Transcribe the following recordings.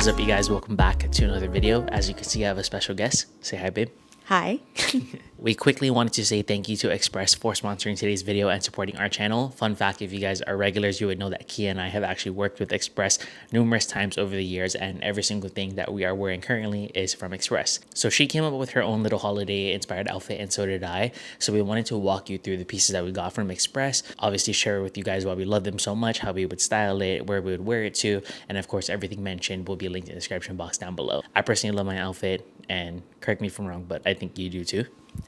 What is up, you guys? Welcome back to another video. As you can see, I have a special guest. Say hi, babe. Hi. We quickly wanted to say thank you to Express for sponsoring today's video and supporting our channel. Fun fact, if you guys are regulars, you would know that Kia and I have actually worked with Express numerous times over the years, and every single thing that we are wearing currently is from Express. So she came up with her own little holiday inspired outfit, and so did I. So we wanted to walk you through the pieces that we got from Express, obviously share with you guys why we love them so much, how we would style it, where we would wear it to, and of course everything mentioned will be linked in the description box down below. I personally love my outfit, and correct me if I'm wrong, but I think you do too.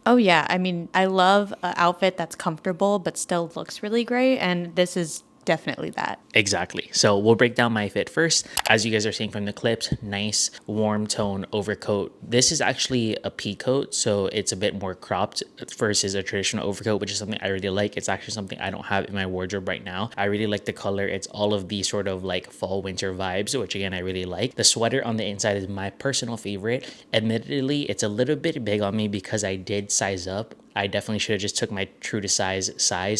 Oh yeah, I mean, I love an outfit that's comfortable but still looks really great, and this is definitely that. Exactly. So we'll break down my fit first. As you guys are seeing from the clips, nice warm tone overcoat. This is actually a pea coat, so it's a bit more cropped versus a traditional overcoat, which is something I really like. It's actually something I don't have in my wardrobe right now. I really like the color. It's all of these sort of like fall winter vibes, which again I really like. The sweater on the inside is my personal favorite. Admittedly, it's a little bit big on me because I did size up. I definitely should have just took my true to size.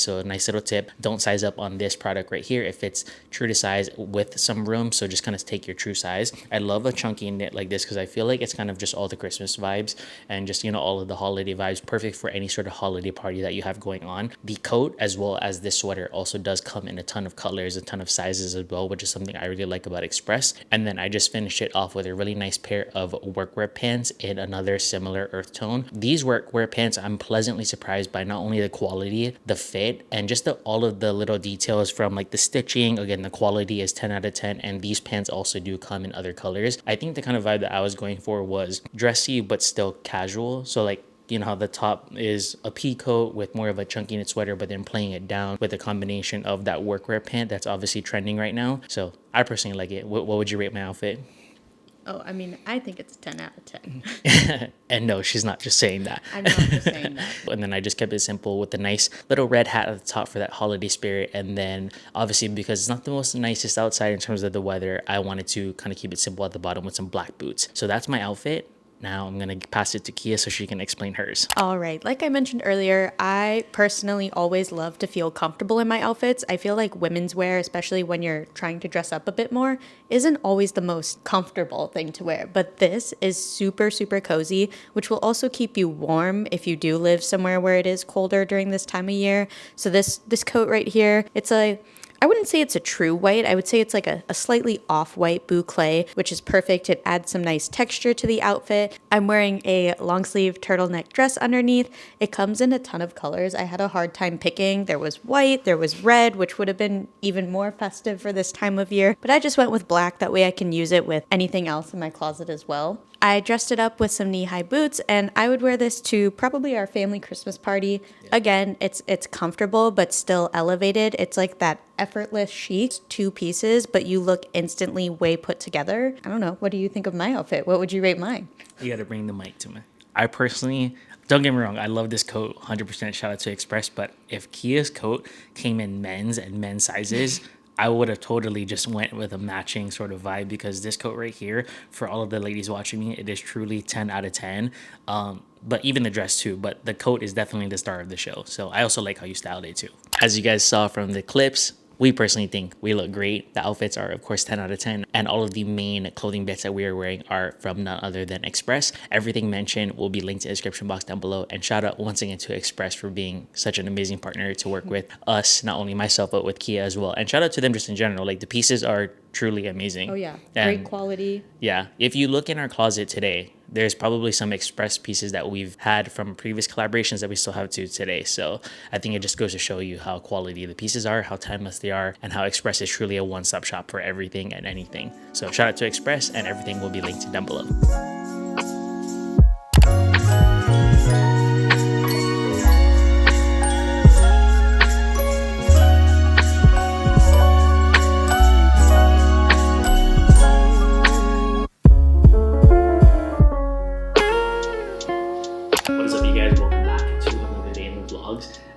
So a nice little tip, don't size up on this product right here if it's true to size with some room. So just kind of take your true size. I love a chunky knit like this because I feel like it's kind of just all the Christmas vibes and just, you know, all of the holiday vibes, perfect for any sort of holiday party that you have going on. The coat as well as this sweater also does come in a ton of colors, a ton of sizes as well, which is something I really like about Express. And then I just finished it off with a really nice pair of workwear pants in another similar earth tone. These workwear pants, I'm pleasantly surprised by not only the quality, the fit, and just all of the little details from like the stitching. Again, the quality is 10 out of 10, and these pants also do come in other colors. I think the kind of vibe that I was going for was dressy but still casual. So like, you know how the top is a pea coat with more of a chunky knit sweater, but then playing it down with a combination of that workwear pant that's obviously trending right now. So I personally like it. What would you rate my outfit? Oh, I mean, I think it's a 10 out of 10. And no, she's not just saying that. I'm not just saying that. And then I just kept it simple with the nice little red hat at the top for that holiday spirit. And then obviously, because it's not the most nicest outside in terms of the weather, I wanted to kind of keep it simple at the bottom with some black boots. So that's my outfit. Now I'm going to pass it to Kia so she can explain hers. All right. Like I mentioned earlier, I personally always love to feel comfortable in my outfits. I feel like women's wear, especially when you're trying to dress up a bit more, isn't always the most comfortable thing to wear. But this is super, super cozy, which will also keep you warm if you do live somewhere where it is colder during this time of year. So this coat right here, I wouldn't say it's a true white. I would say it's like a slightly off-white boucle, which is perfect. It adds some nice texture to the outfit. I'm wearing a long sleeve turtleneck dress underneath. It comes in a ton of colors. I had a hard time picking. There was white, there was red, which would have been even more festive for this time of year. But I just went with black. That way I can use it with anything else in my closet as well. I dressed it up with some knee-high boots, and I would wear this to probably our family Christmas party. Yeah. Again, it's comfortable, but still elevated. It's like that effortless chic, two pieces, but you look instantly way put together. I don't know. What do you think of my outfit? What would you rate mine? You got to bring the mic to me. I personally, don't get me wrong, I love this coat, 100% shout out to Express, but if Kia's coat came in men's and men's sizes, I would have totally just went with a matching sort of vibe, because this coat right here, for all of the ladies watching me, it is truly 10 out of 10. But even the dress too, but the coat is definitely the star of the show. So I also like how you styled it too. As you guys saw from the clips, we personally think we look great. The outfits are, of course, 10 out of 10. And all of the main clothing bits that we are wearing are from none other than Express. Everything mentioned will be linked in the description box down below. And shout out once again to Express for being such an amazing partner to work with us, not only myself, but with Kia as well. And shout out to them just in general. Like, the pieces are truly amazing. Oh, yeah. And great quality. Yeah. If you look in our closet today, there's probably some Express pieces that we've had from previous collaborations that we still have to today. So I think it just goes to show you how quality the pieces are, how timeless they are, and how Express is truly a one-stop shop for everything and anything. So shout out to Express, and everything will be linked down below.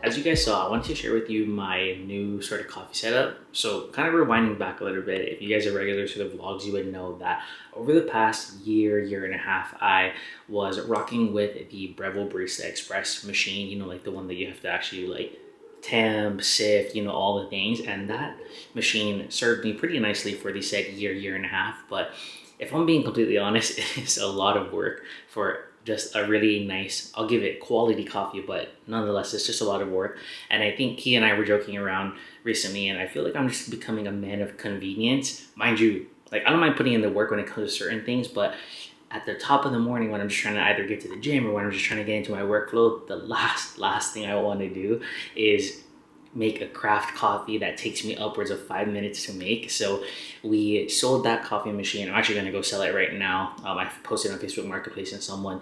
As you guys saw, I wanted to share with you my new sort of coffee setup. So kind of rewinding back a little bit, if you guys are regular to the vlogs, you would know that over the past year and a half, I was rocking with the Breville Barista Express machine, you know, like the one that you have to actually like temp, sift, you know, all the things. And that machine served me pretty nicely for the said year and a half. But if I'm being completely honest, it's a lot of work for just a really nice, I'll give it quality coffee, but nonetheless, it's just a lot of work. And I think Key and I were joking around recently, and I feel like I'm just becoming a man of convenience. Mind you, like I don't mind putting in the work when it comes to certain things, but at the top of the morning when I'm just trying to either get to the gym or when I'm just trying to get into my workflow, the last thing I want to do is make a craft coffee that takes me upwards of 5 minutes to make. So we sold that coffee machine. I'm actually going to go sell it right now. I posted on Facebook Marketplace and someone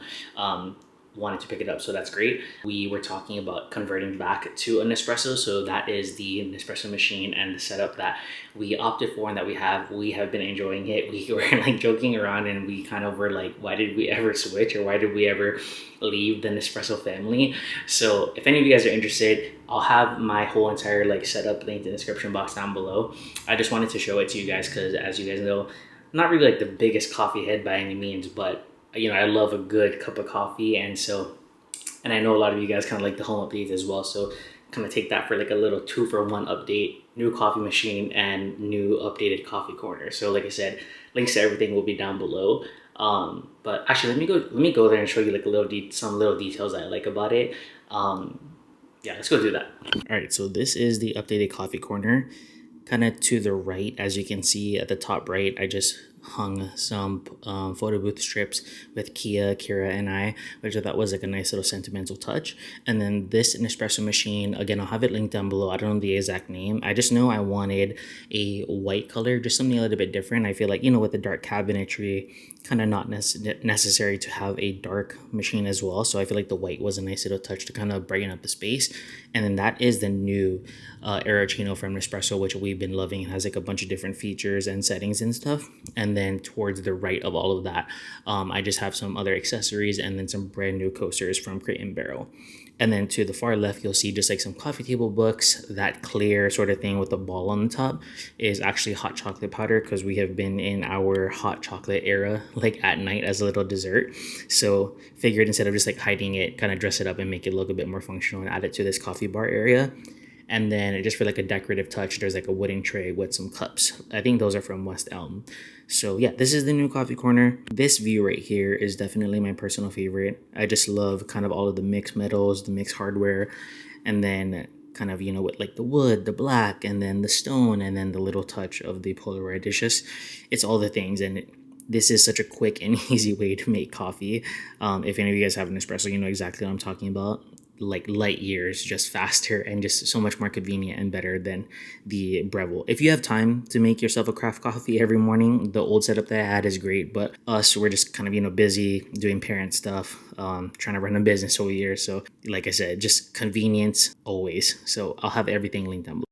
wanted to pick it up, so that's great. We were talking about converting back to an espresso, so that is the Nespresso machine and the setup that we opted for and that we have been enjoying it. We were like joking around and we kind of were like, why did we ever switch, or why did we ever leave the Nespresso family? So if any of you guys are interested, I'll have my whole entire like setup linked in the description box down below. I just wanted to show it to you guys because, as you guys know, I'm not really like the biggest coffee head by any means, but you know, I love a good cup of coffee, and I know a lot of you guys kind of like the home updates as well, so kind of take that for like a little 2-for-1 update: new coffee machine and new updated coffee corner. So like I said, links to everything will be down below. But actually, let me go there and show you like some little details I like about it. Yeah, let's go do that. All right, so this is the updated coffee corner. Kind of to the right, as you can see at the top right, I just hung some photo booth strips with Kira, and I, which I thought was like a nice little sentimental touch. And then this Nespresso machine, again, I'll have it linked down below. I don't know the exact name. I just know I wanted a white color, just something a little bit different. I feel like, you know, with the dark cabinetry, kind of not necessary to have a dark machine as well. So I feel like the white was a nice little touch to kind of brighten up the space. And then that is the new Arancino from Nespresso, which we've been loving. It has like a bunch of different features and settings and stuff. And then towards the right of all of that, I just have some other accessories and then some brand new coasters from Crate & Barrel. And then to the far left, you'll see just like some coffee table books. That clear sort of thing with the ball on the top is actually hot chocolate powder, because we have been in our hot chocolate era, like at night as a little dessert. So figured instead of just like hiding it, kind of dress it up and make it look a bit more functional and add it to this coffee bar area. And then just for like a decorative touch, there's like a wooden tray with some cups. I think those are from West Elm. So yeah, this is the new coffee corner. This view right here is definitely my personal favorite. I just love kind of all of the mixed metals, the mixed hardware, and then kind of, you know, with like the wood, the black, and then the stone, and then the little touch of the Polaroid. It's all the things. And this is such a quick and easy way to make coffee. If any of you guys have an espresso, you know exactly what I'm talking about. Like light years, just faster and just so much more convenient and better than the Breville. If you have time to make yourself a craft coffee every morning, the old setup that I had is great, but we're just kind of, you know, busy doing parent stuff, trying to run a business over here. So like I said, just convenience always. So I'll have everything linked down below.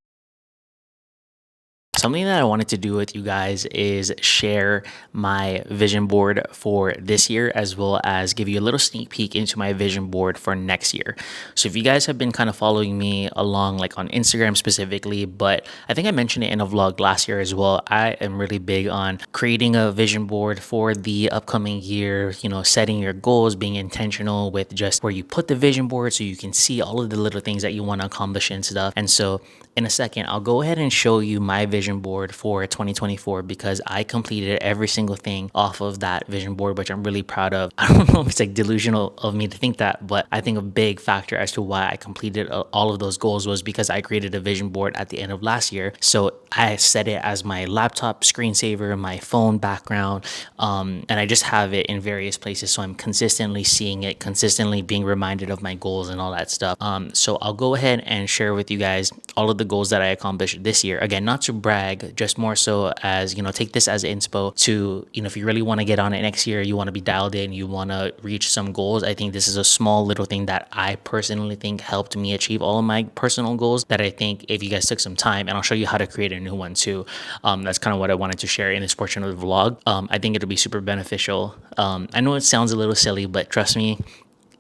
Something that I wanted to do with you guys is share my vision board for this year, as well as give you a little sneak peek into my vision board for next year. So if you guys have been kind of following me along, like on Instagram specifically, but I think I mentioned it in a vlog last year as well, I am really big on creating a vision board for the upcoming year, you know, setting your goals, being intentional with just where you put the vision board so you can see all of the little things that you want to accomplish and stuff. And so in a second, I'll go ahead and show you my vision board for 2024, because I completed every single thing off of that vision board, which I'm really proud of. I don't know if it's like delusional of me to think that, but I think a big factor as to why I completed all of those goals was because I created a vision board at the end of last year. So I set it as my laptop screensaver, my phone background, and I just have it in various places. So I'm consistently seeing it, consistently being reminded of my goals and all that stuff. So I'll go ahead and share with you guys all of the goals that I accomplished this year. Again, not to brag, just more so as, you know, take this as inspo to, you know, if you really want to get on it next year, you want to be dialed in, you want to reach some goals. I think this is a small little thing that I personally think helped me achieve all of my personal goals, that I think if you guys took some time, and I'll show you how to create a new one too. That's kind of what I wanted to share in this portion of the vlog. I think it'll be super beneficial. I know it sounds a little silly, but trust me,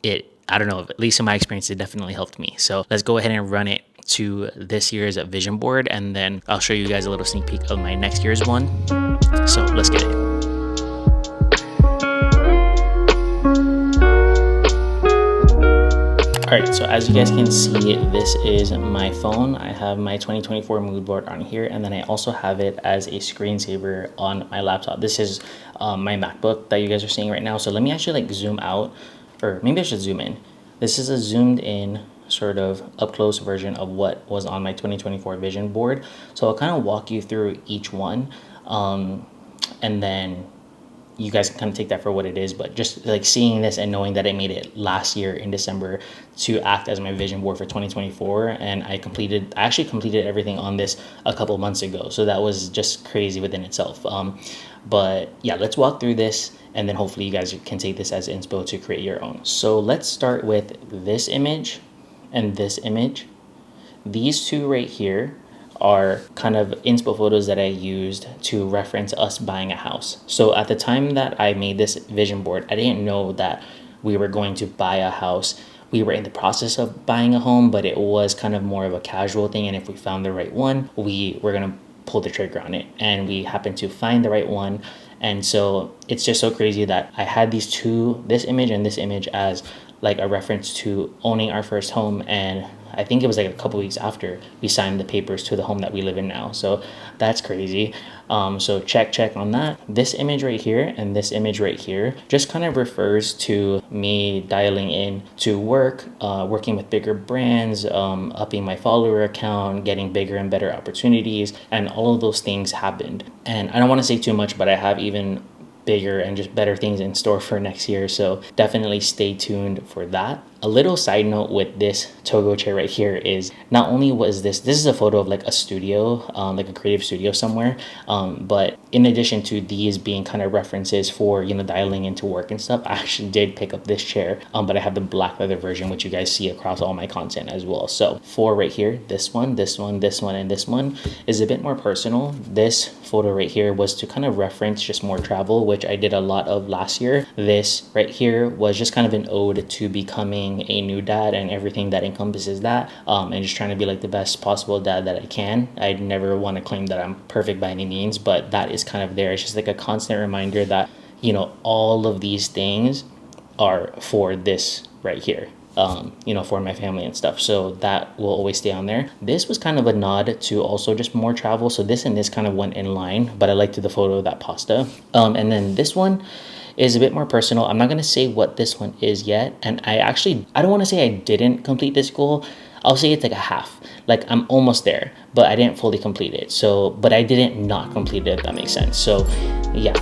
I don't know, at least in my experience, it definitely helped me. So let's go ahead and run it to this year's vision board, and then I'll show you guys a little sneak peek of my next year's one. So let's get it. Alright, so as you guys can see, this is my phone. I have my 2024 mood board on here, and then I also have it as a screensaver on my laptop. This is my MacBook that you guys are seeing right now. So let me actually like zoom out, or maybe I should zoom in. This is a zoomed in sort of up close version of what was on my 2024 vision board. So I'll kind of walk you through each one, and then you guys can kind of take that for what it is. But just like seeing this and knowing that I made it last year in December to act as my vision board for 2024, and I actually completed everything on this a couple months ago, so that was just crazy within itself. But yeah, let's walk through this, and then hopefully you guys can take this as inspo to create your own. So let's start with this image and this image. These two right here are kind of inspo photos that I used to reference us buying a house. So at the time that I made this vision board, I didn't know that we were going to buy a house. We were in the process of buying a home, but it was kind of more of a casual thing, and if we found the right one, we were gonna pull the trigger on it, and we happened to find the right one. And so it's just so crazy that I had these two, this image and this image, as like a reference to owning our first home, and I think it was like a couple weeks after we signed the papers to the home that we live in now. So that's crazy. So check on that. This image right here and this image right here just kind of refers to me dialing in to work, working with bigger brands, upping my follower count, getting bigger and better opportunities, and all of those things happened. And I don't want to say too much, but I have even bigger and just better things in store for next year, so definitely stay tuned for that. A little side note with this Togo chair right here is not only was this is a photo of like a studio, like a creative studio somewhere, but in addition to these being kind of references for, you know, dialing into work and stuff, I actually did pick up this chair, but I have the black leather version, which you guys see across all my content as well. So for right here, this one, and this one is a bit more personal. This photo right here was to kind of reference just more travel, which I did a lot of last year. This right here was just kind of an ode to becoming a new dad and everything that encompasses that, and just trying to be like the best possible dad that I can. I never want to claim that I'm perfect by any means, but that is kind of there. It's just like a constant reminder that, you know, all of these things are for this right here, you know, for my family and stuff. So that will always stay on there. This was kind of a nod to also just more travel. So this and this kind of went in line, but I liked the photo of that pasta. And then this one is a bit more personal. I'm not going to say what this one is yet. And I don't want to say I didn't complete this goal. I'll say it's like a half. Like I'm almost there, but I didn't fully complete it. So, but I didn't not complete it, if that makes sense. So yeah.